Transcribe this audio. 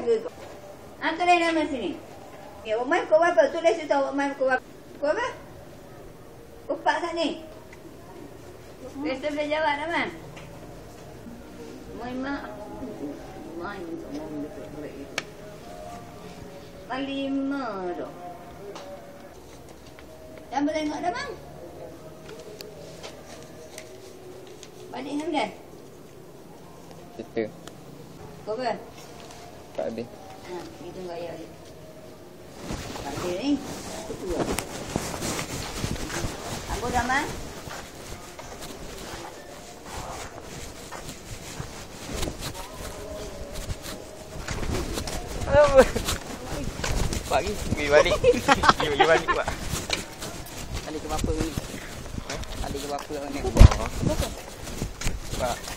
jaga kau. Tulis nama sini. Ya, Umar kau apa? Tulis tu tahu Umar kau apa? Kau apa? Kau pak kat ni. Biasa boleh jawab dah, Man. Mak. Main sama dekat duit itu. Lima tu. Dah boleh tengok dah, Bang. Balik dengan dia. Kita. Kau apa? Tak ada. Kita enggak ya dia. Tak ada ni. Itu lah. Aku dah, Man. Pak pergi balik. Pergi balik Pak. Balik ke bapa ni. Balik ke bapa ni. Pak.